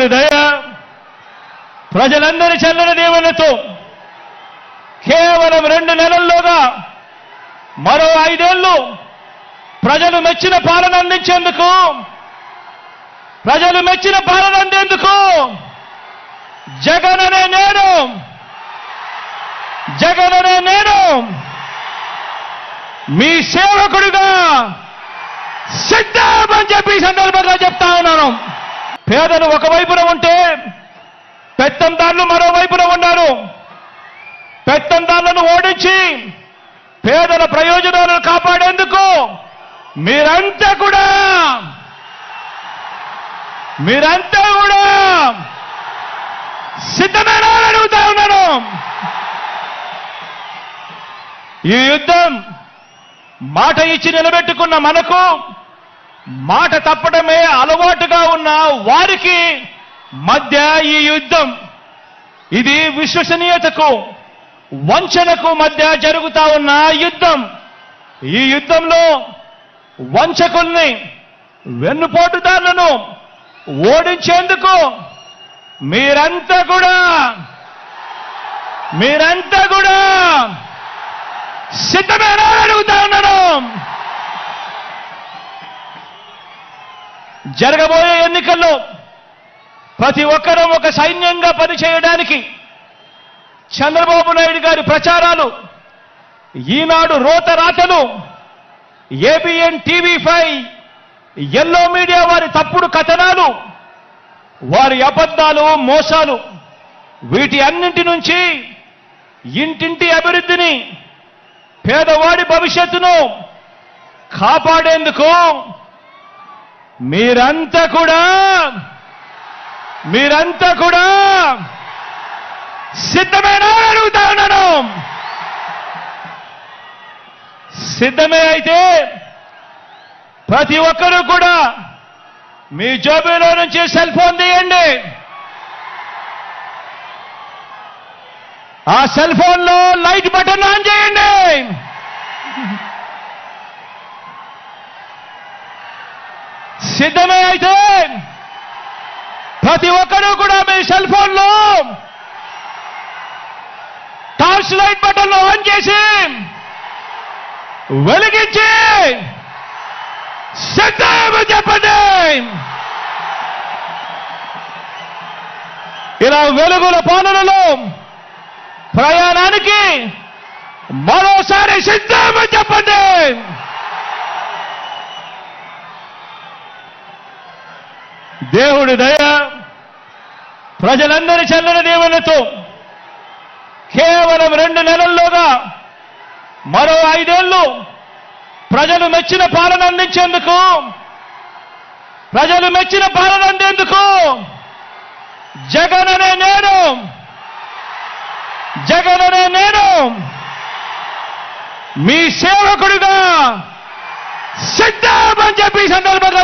దేవుడి దయ ప్రజలందరి చల్లని దీవెనతో కేవలం 2 నెలల్లోగా మరో 5 ఏళ్లు ప్రజలు మెచ్చిన పాలన అందించేందుకు జగననే నేను మీ సేవకుడిగా సిద్ధమని చెప్పి ఈ సందర్భంగా చెప్తా ఉన్నాను. పేదలు ఒకవైపున ఉంటే పెత్తందారులు మరోవైపున ఉన్నారు. పెత్తందారులను ఓడించి పేదల ప్రయోజనాలను కాపాడేందుకు మీరంతా కూడా సిద్ధమేనా అని అడుగుతా ఉన్నాను. ఈ యుద్ధం మాట ఇచ్చి నిలబెట్టుకున్న మనకు మాట తప్పడమే అలవాటుగా ఉన్న వారికి మధ్య ఈ యుద్ధం, ఇది విశ్వసనీయతకు వంచనకు మధ్య జరుగుతా ఉన్న యుద్ధం. ఈ యుద్ధంలో వంచకుల్ని వెన్నుపోటుదారులను ఓడించేందుకు మీరంతా కూడా సిద్ధమేనా అడుగుతా ఉన్నాను. జరగబోయే ఎన్నికల్లో ప్రతి ఒక్కరూ ఒక సైన్యంగా పనిచేయడానికి చంద్రబాబు నాయుడు గారి ప్రచారాలు, ఈనాడు రోత రాతలు, ఏబిఎన్ టీవీ5, ఎల్లో మీడియా వారి తప్పుడు కథనాలు, వారి అబద్ధాలు, మోసాలు, వీటి అన్నింటి నుంచి ఇంటింటి అభివృద్ధిని, పేదవాడి భవిష్యత్తును కాపాడేందుకు మీరంతా కూడా సిద్ధమేనా అడుగుతా ఉన్నాను. సిద్ధమే అయితే ప్రతి ఒక్కరూ కూడా మీ జోబీలో నుంచి సెల్ ఫోన్ తీయండి. ఆ సెల్ ఫోన్లో లైట్ బటన్ ఆన్ చేయండి. సిద్ధమే అయితే ప్రతి ఒక్కరూ కూడా మీ సెల్ ఫోన్లో టార్చ్ లైట్ బటన్ ఆన్ చేసి వెలిగించి సిద్ధమని చెప్పండి. ఇలా వెలుగుల పాలనలో ప్రయాణానికి మరోసారి సిద్ధమని చెప్పండి. దేవుడి దయ ప్రజలందరి చల్లని దీవెనతో కేవలం 2 నెలల్లోగా మరో 5 ఏళ్లు ప్రజలు మెచ్చిన పాలన అందించేందుకు జగననే నేను మీ సేవకుడిగా సిద్ధమని చెప్పి ఈ సందర్భంగా